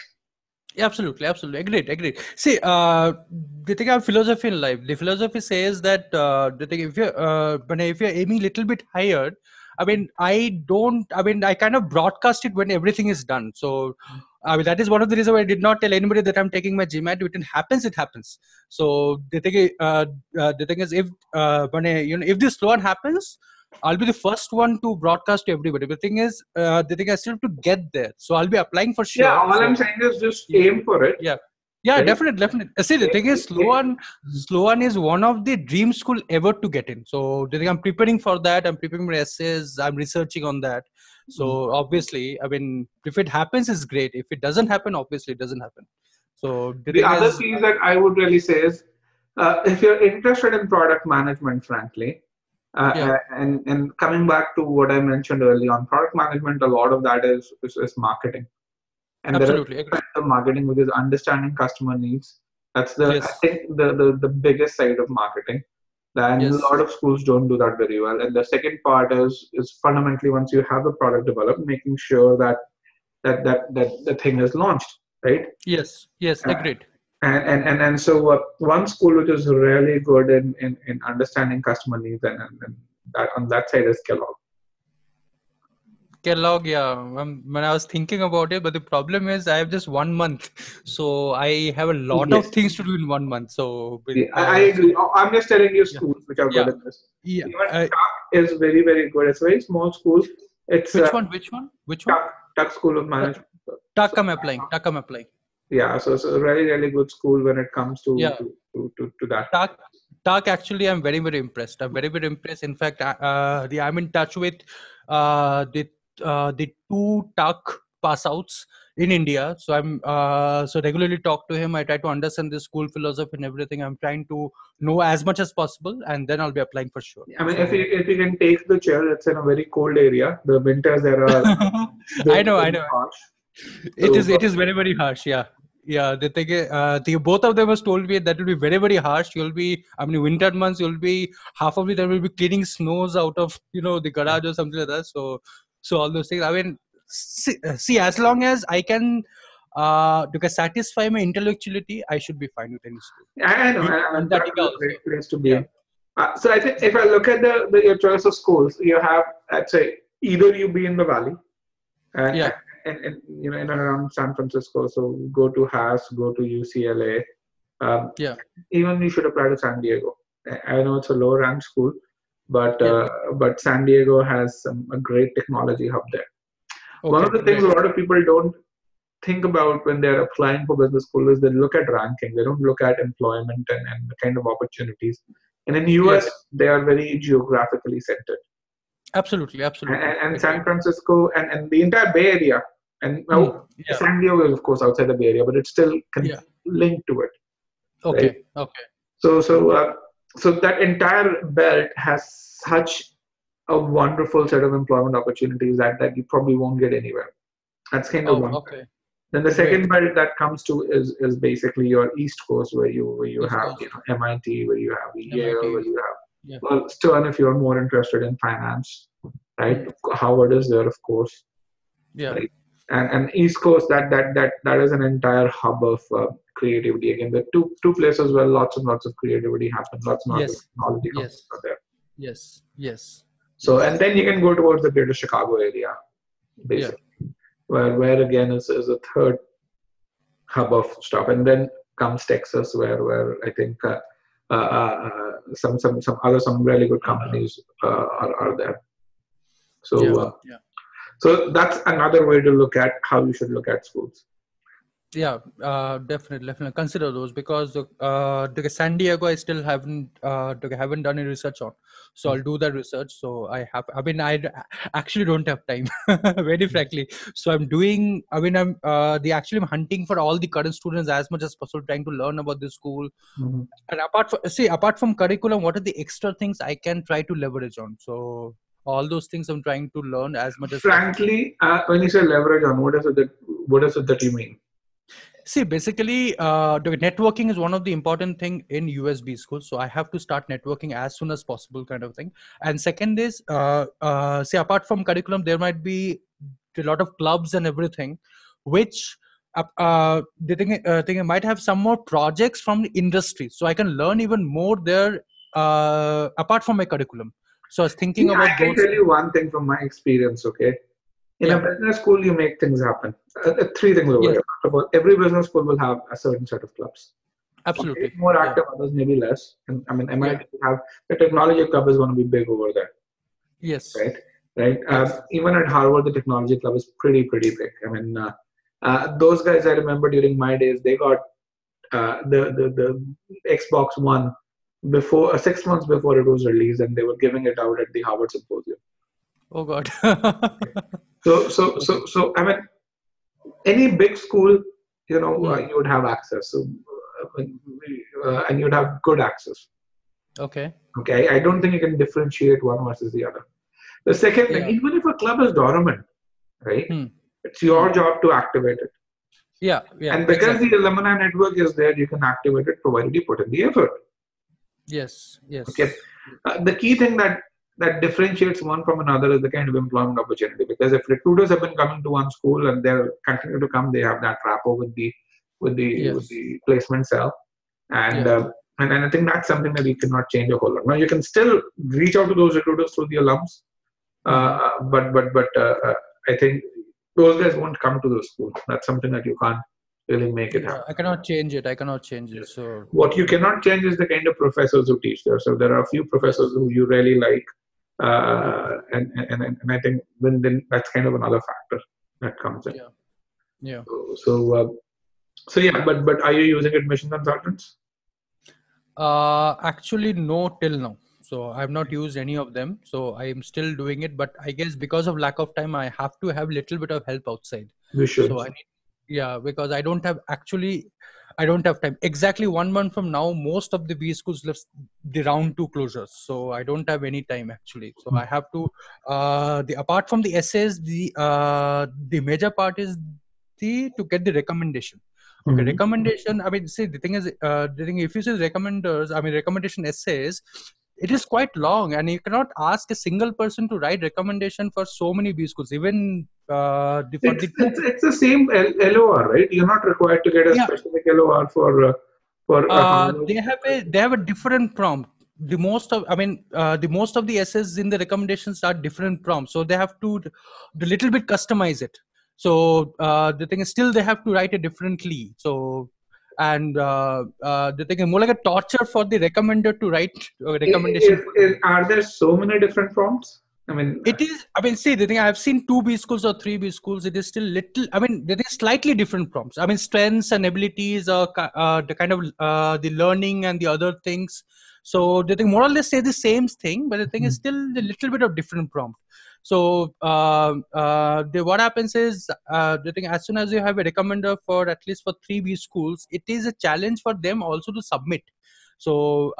Absolutely, absolutely. Agreed. See, the thing of philosophy in life, the philosophy says that the thing if you're aiming a little bit higher, I kind of broadcast it when everything is done. So, that is one of the reasons why I did not tell anybody that I'm taking my GMAT. If it happens, it happens. So the thing is, if if this slow happens, I'll be the first one to broadcast to everybody. The thing is, I still have to get there. So I'll be applying for Yeah, sure. all I'm So saying is just yeah, aim for it. yeah, Right? definitely. See, the thing is, Sloan is one of the dream school ever to get in. So the thing I'm preparing for that. I'm preparing my essays. I'm researching on that. So obviously, if it happens, it's great. If it doesn't happen, obviously, it doesn't happen. So the The thing other is, piece that I would really say is, if you're interested in product management, frankly, yeah, and coming back to what I mentioned earlier on, product management, a lot of that is marketing, and there are absolutely two agree. kinds of marketing, which is understanding customer needs. That's I Yes, think the biggest side of marketing. And a yes, lot of schools don't do that very well. And the second part is fundamentally, once you have the product developed, making sure that the thing is launched, right? yes, Uh, agreed. and so one school which is really good in understanding customer needs and that on that side is Kellogg. Kellogg, yeah. When I was thinking about it, but the problem is I have just 1 month, so I have a lot of Yes, things to do in 1 month. So, yeah, I agree. I'm just telling you yeah, schools which are good yeah, at this. yeah. Even Tuck is very, very good. It's a very small school. It's Which one? Which one? Which one? Tuck School of Uh, Management. So, Tuck I'm applying. Tuck I'm applying. yeah, so it's a really, really good school when it comes Yeah. to that. Tuck, actually, I'm very, very impressed. I'm very, very impressed. In fact, I'm in touch with the two Tuck pass outs in India. So I'm so regularly talk to him. I try to understand the school philosophy and everything. I'm trying to know as much as possible, and then I'll be applying for sure. I mean, So if you can take the chill, it's in a very cold area. The winters there are I very, know, I very know. harsh. It So is. It is very, very harsh. Yeah. Yeah. The thing, both of them has told me that will be very, very harsh. You'll be, winter months, you'll be half of it. There will be cleaning snows out of, the garage or something like that. So all those things. See, as long as I can, because satisfy my intellectuality, I should be fine with any school. I know, On and that that India is a also. great place to be Yeah. in. So I think if I look at your choice of schools, you have, I'd say, either you be in the valley, and, Yeah. and in and around San Francisco. So go to Haas, go to UCLA. Yeah. Even you should apply to San Diego. I know it's a low ranked school, Yeah. but San Diego has a great technology hub there. One of Okay. the things Great. a lot of people don't think about when they're applying for business school is they look at ranking. They don't look at employment and the kind of opportunities. And in the US, Yes. they are very geographically centered. Absolutely. Absolutely. And Agreed. San Francisco and the entire Bay Area, and now Yeah. San Diego is of course outside the Bay Area, but it's still Yeah. linked to it, right? Okay. So so uh, so that entire belt has such a wonderful set of employment opportunities that you probably won't get anywhere. That's kind of Oh, one. okay. Then the Great. second belt that comes to is basically your East Coast, where you East have Coast, MIT, where you have Yale, where MIT. you have, Yeah. well, Stern if you're more interested in finance, right? Hmm. Howard is there, of course, Yeah. right? And East Coast, that is an entire hub of creativity. Again, the two places where lots and lots of creativity happens, lots and lots of Yes. technology companies Yes. are there. Yes. Yes. So, and Yes. then you can go towards the greater Chicago area, Yeah. basically, where again is a third hub of stuff, and then comes Texas, where I think some really good companies are there. Yeah. So so that's another way to look at how you should look at schools. Yeah, definitely consider those, because the San Diego I still haven't done any research on, so I'll do that research. So I actually don't have time, very frankly. So I'm hunting for all the current students as much as possible, trying to learn about the school. Mm-hmm. And apart from curriculum, what are the extra things I can try to leverage on? So all those things I'm trying to learn as much as possible. Frankly, when you say leverage on, what is it that you mean? See, basically, the networking is one of the important thing in USB school. So I have to start networking as soon as possible, kind of thing. And second is, say, apart from curriculum, there might be a lot of clubs and everything, which the thing I might have some more projects from the industry, so I can learn even more there, apart from my curriculum. So I was See, thinking I about can those tell things. you one thing from my experience. Okay, in a Yeah. business school, you make things happen. Three things over Yes. here. First of all, every business school will have a certain set of clubs. Some may be Absolutely. more Yeah. active, others maybe less. And I mean, Yeah. MIT will have the technology club is going to be big over there, Yes. right? Right. Yes. Even at Harvard, the technology club is pretty big. I mean, those guys I remember during my days, they got the Xbox One before 6 months before it was released, and they were giving it out at the Harvard Symposium. Oh God. So I mean, any big school, Hmm. you would have access. So, and you'd have good access. Okay. Okay, I don't think you can differentiate one versus the other. The second thing, Yeah. even if a club is dormant, right, Hmm. it's Hmm. your job to activate it. Yeah. Yeah. And because the Exactly. alumni network is there, you can activate it provided you put in the effort. Yes. Okay, Yes. the key thing that differentiates one from another is the kind of employment opportunity. Because if recruiters have been coming to one school and they're continue to come, they have that rapport with the Yes. placement cell, and Yeah. uh, and I think that's something that you cannot change a whole lot. Now you can still reach out to those recruiters through the alums, Mm-hmm. but I think those guys won't come to the school. That's something that you can't really make it Yeah. happen. I cannot change it. I cannot change it. Yes. So. What you cannot change is the kind of professors who teach there. So there are a few professors Yes. who you really like, Okay. and I think then that's kind of another factor that comes in. Yeah. Yeah. So yeah, but are you using admission consultants? Actually, no, till now. So I've not used any of them. So I am still doing it, but I guess because of lack of time, I have to have little bit of help outside. We should. So yeah, because I don't have time. Exactly 1 month from now, most of the B schools left the round two closures. So I don't have any time actually. So I have to, the apart from the essays, the major part is to get the recommendation. Okay, Mhm. recommendation. I mean, see, the thing, if you see recommendation essays, it is quite long, and you cannot ask a single person to write recommendation for so many B schools. Even for It's the two, it's it's the same LOR, right? You're not required to get a yeah, specific LOR for a Harvard. they have a different prompt. The most of the essays in the recommendations are different prompts, so they have to a little bit customize it. So the thing is, still they have to write it differently. So, and the thing is more like a torture for the recommender to write a recommendation for them. Are there so many different prompts? I mean, It is. I mean, see, the thing I've seen two B schools or three B schools. It is still little. I mean, there is slightly different prompts. I mean, strengths and abilities, the kind of the learning and the other things. So the thing more or less say the same thing, but the thing is still a little bit of different prompt. So what happens is the thing as soon as you have a recommender for at least for three B schools, it is a challenge for them also to submit. So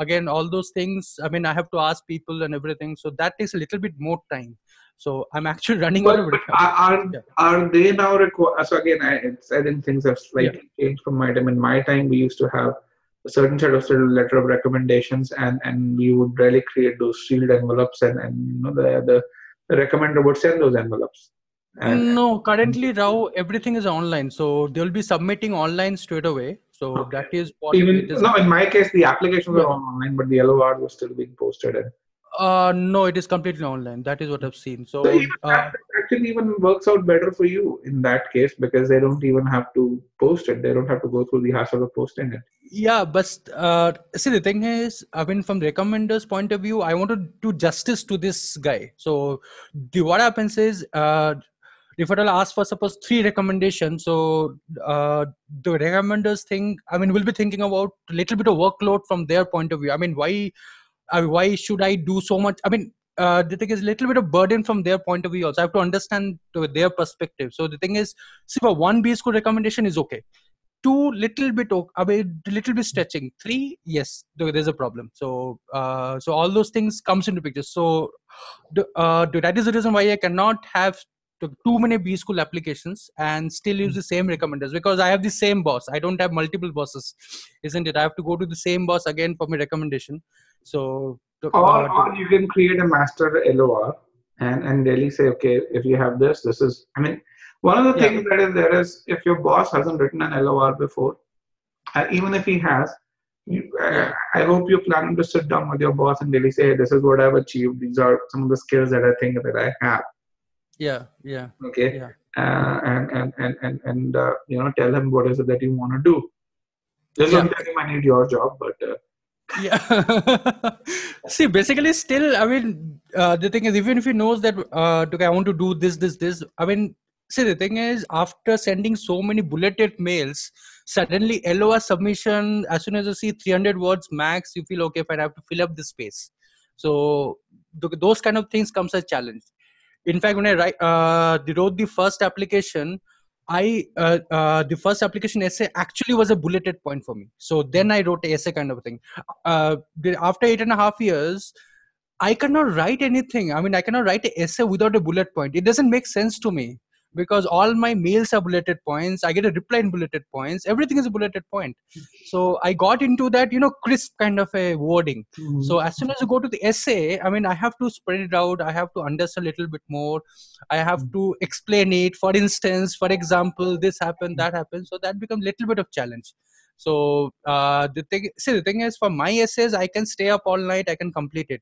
again, all those things, I mean, I have to ask people and everything, so that takes a little bit more time. So I'm actually running out of But yeah. are they now required? So again, I think things have Yeah. slightly changed from my time. In my time, we used to have a certain set of letter of recommendations, and we would really create those sealed envelopes, and the recommender would send those envelopes. No, And currently, Rao, everything is online. So they'll be submitting online straight away. So okay, that is what even it is. no, in my case, the applications are Yeah. all online, but the LORs were still being posted. And No, it is completely online. That is what I've seen. so even So, that actually even works out better for you in that case because they don't even have to post it. They don't have to go through the hassle of posting it. yeah, but see, the thing is, I mean, from the recommender's point of view, I want to do justice to this guy. So, what happens is, if I'll ask for suppose 3 recommendations, so the recommenders think, I mean, we'll be thinking about a little bit of workload from their point of view. I mean, why should I do so much? I mean, the thing is, a little bit of burden from their point of view. Also, I have to understand their perspective. So the thing is, see, for one B school recommendation is okay. 2 little bit, I mean, little bit stretching. 3, yes, there's a problem. So so all those things comes into picture. So that is the reason why I cannot have too many B school applications and still use the same recommenders, because I have the same boss. I don't have multiple bosses, isn't it? I have to go to the same boss again for my recommendation. So Or you can create a master LOR and really say, okay, if you have this is, I mean, one of the yeah, things that is there is if your boss hasn't written an LOR before, even if he has, yeah, I hope you're planning to sit down with your boss and really say, hey, this is what I've achieved. These are some of the skills that I think that I have. yeah, yeah, Okay. yeah, Tell him what is it that you want to do. Just yeah. don't tell him I need your job, but Yeah. See, basically, still, I mean, the thing is, even if he knows that, okay, I want to do this, I mean, see, the thing is, after sending so many bulleted mails, suddenly LOR submission, as soon as you see 300 words max, you feel, okay, fine, I have to fill up the space. So, those kind of things comes as challenge. In fact, when I wrote the first application, the first application essay actually was a bulleted point for me. So then I wrote a essay kind of thing. After 8.5 years, I cannot write anything. I mean, I cannot write an essay without a bullet point. It doesn't make sense to me, because all my mails are bulleted points. I get a reply in bulleted points. Everything is a bulleted point. So I got into that, crisp kind of a wording. So as soon as you go to the essay, I mean, I have to spread it out. I have to understand a little bit more. I have to explain it. For instance, for example, this happened, that happened. So that becomes a little bit of challenge. So the thing is, for my essays, I can stay up all night. I can complete it.